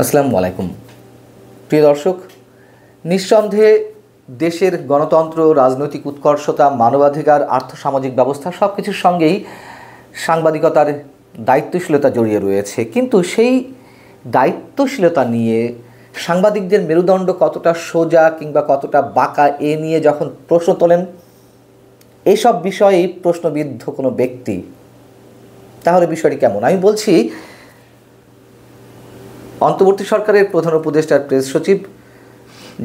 আসসালামু আলাইকুম প্রিয় দর্শক, নিঃসন্দেহে দেশের গণতন্ত্র, রাজনৈতিক উৎকর্ষতা, মানবাধিকার, আর্থসামাজিক ব্যবস্থা সব কিছুর সঙ্গেই সাংবাদিকতার দায়িত্বশীলতা জড়িয়ে রয়েছে। কিন্তু সেই দায়িত্বশীলতা নিয়ে সাংবাদিকদের মেরুদণ্ড কতটা সোজা কিংবা কতটা বাঁকা এ নিয়ে যখন প্রশ্ন তোলেন এইসব বিষয়েই প্রশ্নবিদ্ধ কোনো ব্যক্তি, তাহলে বিষয়টি কেমন? আমি বলছি, অন্তর্বর্তী সরকারের প্রধান উপদেষ্টার প্রেস সচিব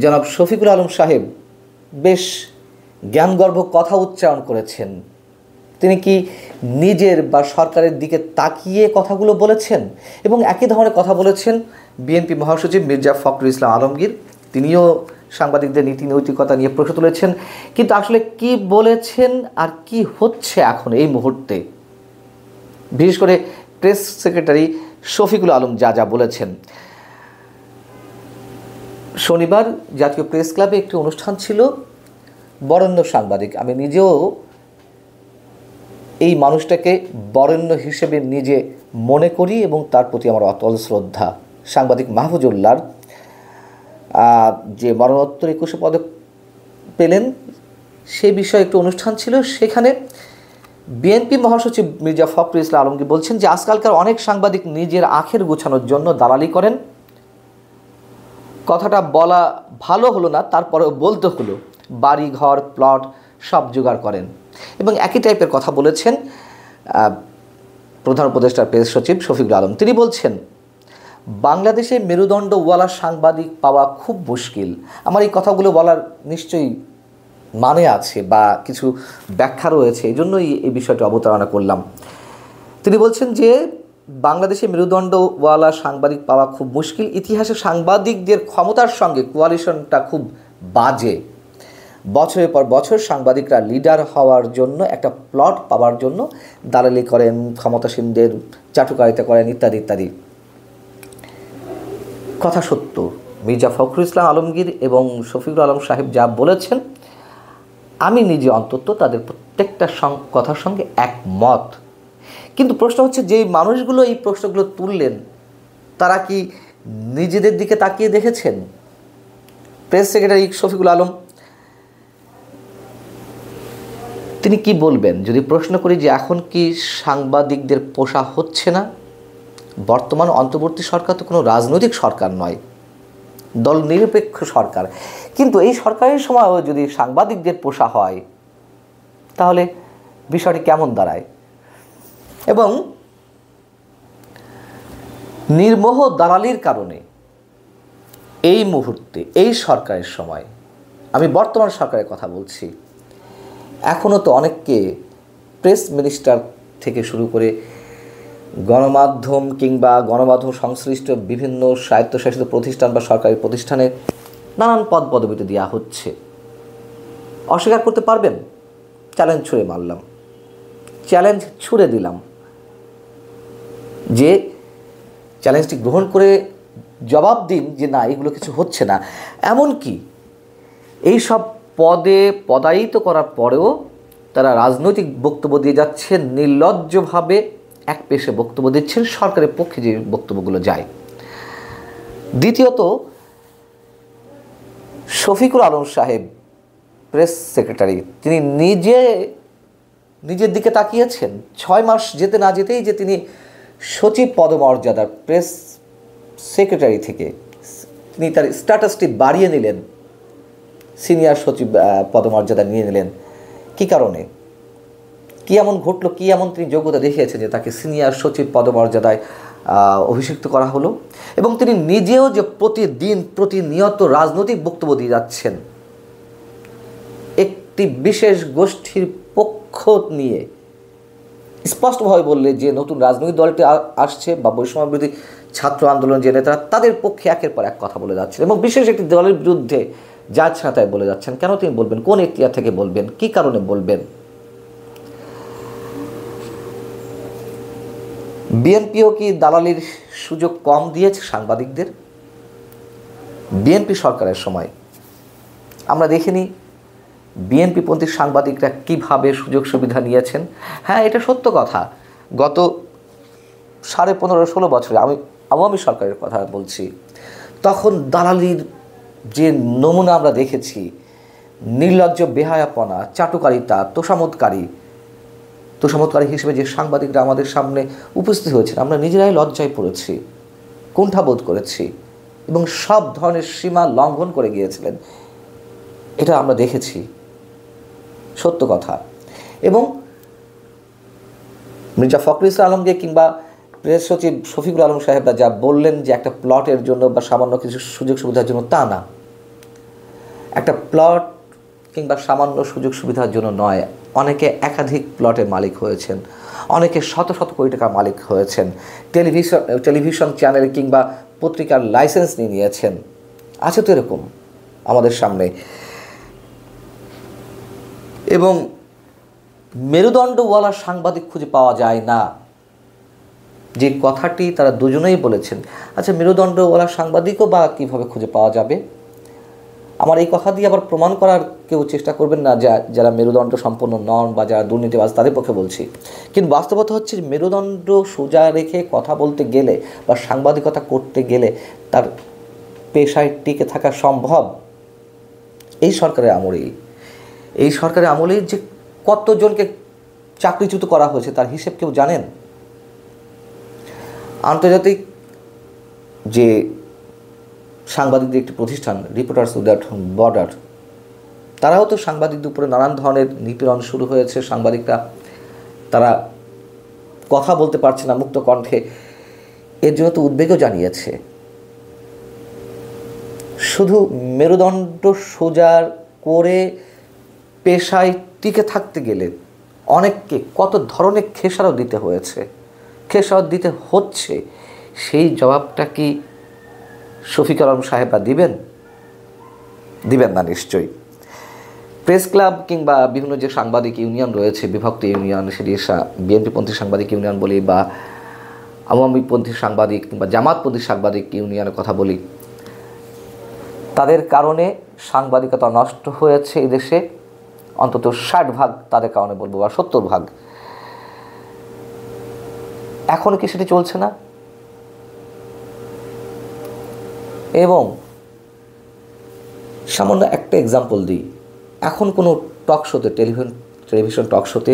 জনাব শফিকুল আলম সাহেব বেশ জ্ঞানগর্ভ কথা উচ্চারণ করেছেন। তিনি কি নিজের বা সরকারের দিকে তাকিয়ে কথাগুলো বলেছেন? এবং একই ধরনের কথা বলেছেন বিএনপি মহাসচিব মির্জা ফখরুল ইসলাম আলমগীর। তিনিও সাংবাদিকদের নীতি নৈতিকতা নিয়ে প্রশ্ন তুলেছেন। কিন্তু আসলে কি বলেছেন আর কি হচ্ছে এখন এই মুহূর্তে, বিশেষ করে প্রেস সেক্রেটারি শফিকুল আলম যা বলেছেন। শনিবার জাতীয় প্রেস ক্লাবে একটি অনুষ্ঠান ছিল, বরেণ্য সাংবাদিক, আমি নিজেও এই মানুষটাকে বরেণ্য হিসেবে নিজে মনে করি এবং তার প্রতি আমার অতল শ্রদ্ধা। সাংবাদিক মাহফুজুল্লাহর যে মরণোত্তর 21 পদক পেলেন সে বিষয়ে একটি অনুষ্ঠান ছিল। সেখানে বিএনপি মহাসচিব মির্জা ফখরুল ইসলাম আলমগীর বলছেন যে আজকালকার অনেক সাংবাদিক নিজের আখের গোছানোর জন্য দালালি করেন। কথাটা বলা ভালো হলো না, তারপরেও বলতে হলো। বাড়ি ঘর প্লট সব জোগাড় করেন। এবং একই টাইপের কথা বলেছেন প্রধান উপদেষ্টার প্রেস সচিব শফিকুল আলম। তিনি বলছেন, বাংলাদেশে মেরুদণ্ডওয়ালা সাংবাদিক পাওয়া খুব মুশকিল। আমার এই কথাগুলো বলার নিশ্চয়ই মানে আছে বা কিছু ব্যাখ্যা রয়েছে, এই জন্যই এই বিষয়টি অবতারণা করলাম। তিনি বলছেন যে বাংলাদেশে মেরুদণ্ডওয়ালা সাংবাদিক পাওয়া খুব মুশকিল। ইতিহাসে সাংবাদিকদের ক্ষমতার সঙ্গে কোয়ালিশনটা খুব বাজে। বছরের পর বছর সাংবাদিকরা লিডার হওয়ার জন্য, একটা প্লট পাওয়ার জন্য দালালি করেন, ক্ষমতাসীনদের চাটুকারিতা করেন, ইত্যাদি ইত্যাদি। কথা সত্য। মির্জা ফখরুল ইসলাম আলমগীর এবং শফিকুল আলম সাহেব যা বলেছেন, আমি নিজে অন্তত তাদের প্রত্যেকটা কথার সঙ্গে একমত। কিন্তু প্রশ্ন হচ্ছে, যে মানুষগুলো এই প্রশ্নগুলো তুললেন তারা কি নিজেদের দিকে তাকিয়ে দেখেছেন? প্রেস সেক্রেটারি শফিকুল আলম তিনি কি বলবেন যদি প্রশ্ন করি যে এখন কি সাংবাদিকদের পোষা হচ্ছে না? বর্তমান অন্তর্বর্তী সরকার তো কোনো রাজনৈতিক সরকার নয়, দল নিরপেক্ষ সরকার। কিন্তু এই সরকারের সময়ও যদি সাংবাদিকদের পোষা হয় তাহলে বিষয়টি কেমন দাঁড়ায়? এবং নির্মোহ দালালির কারণে এই মুহূর্তে এই সরকারের সময়, আমি বর্তমান সরকারের কথা বলছি, এখনও তো অনেককে প্রেস মিনিস্টার থেকে শুরু করে গণমাধ্যম কিংবা গণমাধ্যম সংশ্লিষ্ট বিভিন্ন স্বায়ত্তশাসিত প্রতিষ্ঠান বা সরকারি প্রতিষ্ঠানে নানান পদ পদবিতে দেওয়া হচ্ছে। অস্বীকার করতে পারবেন? চ্যালেঞ্জ ছুঁড়ে মারলাম, চ্যালেঞ্জ ছুঁড়ে দিলাম যে চ্যালেঞ্জটি গ্রহণ করে জবাব দিন যে না, এগুলো কিছু হচ্ছে না। এমনকি এই সব পদে পদায়িত করার পরেও তারা রাজনৈতিক বক্তব্য দিয়ে যাচ্ছেন, নির্লজ্জভাবে এক পেশে বক্তব্য দিচ্ছেন, সরকারের পক্ষে যে বক্তব্যগুলো যায়। দ্বিতীয়ত, শফিকুল আলম সাহেব প্রেস সেক্রেটারি, তিনি নিজের দিকে তাকিয়েছেন। 6 মাস যেতে না যেতেই যে তিনি সচিব পদমর্যাদার প্রেস সেক্রেটারি থেকে তিনি তার স্ট্যাটাসটি বাড়িয়ে নিলেন, সিনিয়র সচিব পদমর্যাদা নিয়ে নিলেন। কী কারণে? কী এমন ঘটলো, কী এমন তিনি যোগ্যতা দেখিয়েছেন যে তাকে সিনিয়র সচিব পদমর্যাদায় অভিষিক্ত করা হলো? এবং তিনি নিজেও যে প্রতিনিয়ত রাজনৈতিক বক্তব্য দিয়ে যাচ্ছেন, একটি বিশেষ গোষ্ঠীর পক্ষ নিয়ে স্পষ্টভাবে বললে যে নতুন রাজনৈতিক দলটি আসছে বা বৈষম্যবিরোধী ছাত্র আন্দোলন যে নেতারা, তাদের পক্ষে একের পর এক কথা বলে যাচ্ছেন এবং বিশেষ একটি দলের বিরুদ্ধে যাচ্ছেন তাই বলে যাচ্ছেন। কেন তিনি বলবেন? কোন এখতিয়ার থেকে বলবেন? কী কারণে বলবেন? বিএনপিও কি দালালির সুযোগ কম দিয়েছে সাংবাদিকদের? বিএনপি সরকারের সময় আমরা দেখিনি বিএনপিপন্থী সাংবাদিকরা কিভাবে সুযোগ সুবিধা নিয়েছেন। হ্যাঁ, এটা সত্য কথা। গত 15.5-16 বছরে আমি আওয়ামী সরকারের কথা বলছি, তখন দালালির যে নমুনা আমরা দেখেছি, নির্লজ্জ বেহায়াপনা, চাটুকারিতা, তোষামোদকারী হিসেবে যে সাংবাদিকরা আমাদের সামনে উপস্থিত হয়েছেন, আমরা নিজেরাই লজ্জায় পড়েছি, কুণ্ঠাবোধ করেছি এবং সব ধরনের সীমা লঙ্ঘন করে গিয়েছিলেন। এটা আমরা দেখেছি, সত্য কথা। এবং মির্জা ফখরুল ইসলাম আলমগীর কিংবা প্রেস সচিব শফিকুল আলম সাহেবরা যা বললেন যে একটা প্লটের জন্য বা সামান্য কিছু সুযোগ সুবিধার জন্য, তা না। একটা প্লট কিংবা সামান্য সুযোগ সুবিধার জন্য নয়, অনেকে একাধিক প্লটের মালিক হয়েছেন, অনেকে শত শত কোটি টাকার মালিক হয়েছেন, টেলিভিশন চ্যানেল কিংবা পত্রিকার লাইসেন্স নিয়ে নিয়েছেন। আছে তো এরকম আমাদের সামনে। এবং মেরুদণ্ডওয়ালা সাংবাদিক খুঁজে পাওয়া যায় না, যে কথাটি তারা দুজনেই বলেছেন। আচ্ছা, মেরুদণ্ডওয়ালা সাংবাদিকও বা কীভাবে খুঁজে পাওয়া যাবে? আমার এই কথা দিয়ে আবার প্রমাণ করার কেউ চেষ্টা করবেন না যারা মেরুদণ্ড সম্পন্ন নন বা যারা দুর্নীতিবাজ, তাদের পক্ষে বলছি। কিন্তু বাস্তবতা হচ্ছে মেরুদণ্ড সোজা রেখে কথা বলতে গেলে বা সাংবাদিকতা করতে গেলে তার পেশায় টিকে থাকা সম্ভব। এই সরকারের আমলেই যে কতজনকে চাকরিচ্যুত করা হয়েছে তার হিসেব কেউ জানেন? আন্তর্জাতিক যে সাংবাদিকদের একটি প্রতিষ্ঠান, রিপোর্টার্স উইদাউট বর্ডার, তারাও তো সাংবাদিকদের উপরে নানান ধরনের নিপীড়ন শুরু হয়েছে। সাংবাদিকরা তারা কথা বলতে পারছে না মুক্ত কণ্ঠে, এর জন্য তো উদ্বেগও জানিয়েছে। শুধু মেরুদণ্ড সোজা করে পেশায় টিকে থাকতে গেলে অনেককে কত ধরনের খেসারত দিতে হচ্ছে, সেই জবাবটা কি শফিকুল আলম সাহেবরা দিবেন না নিশ্চয়ই। প্রেস ক্লাব কিংবা বিভিন্ন যে সাংবাদিক ইউনিয়ন রয়েছে, বিভক্ত ইউনিয়ন, সেটি বিএনপিপন্থী সাংবাদিক ইউনিয়ন বলি বা আওয়ামীপন্থী সাংবাদিক কিংবা জামাতপন্থী সাংবাদিক ইউনিয়নের কথা বলি, তাদের কারণে সাংবাদিকতা নষ্ট হয়েছে এদেশে অন্তত 60% তাদের কারণে বলবো, বা 70%। এখনও কি সেটি চলছে না? এবং সামান্য একটা এক্সাম্পল দিই, এখন কোনো টক শোতে, টেলিভিশন টক শোতে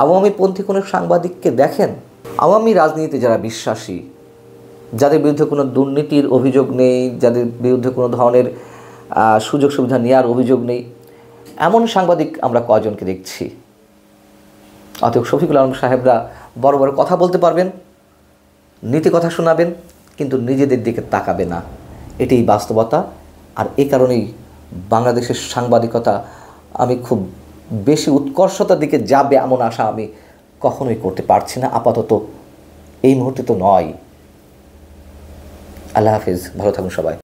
আওয়ামীপন্থী কোনো সাংবাদিককে দেখেন? আওয়ামী রাজনীতিতে যারা বিশ্বাসী, যাদের বিরুদ্ধে কোনো দুর্নীতির অভিযোগ নেই, যাদের বিরুদ্ধে কোনো ধরনের সুযোগ সুবিধা নেওয়ার অভিযোগ নেই, এমন সাংবাদিক আমরা কজনকে দেখছি? অতএব শফিকুল আলম সাহেবরা বড় বড় কথা বলতে পারবেন, নীতি কথা শোনাবেন, কিন্তু নিজেদের দিকে তাকাবে না। এটাই বাস্তবতা। আর এই কারণেই বাংলাদেশের সাংবাদিকতা আমি খুব বেশি উৎকর্ষতার দিকে যাবে এমন আশা আমি কখনোই করতে পারছি না, আপাতত এই মুহূর্তে তো নয়। আল্লাহ হাফিজ, ভালো থাকুন সবাই।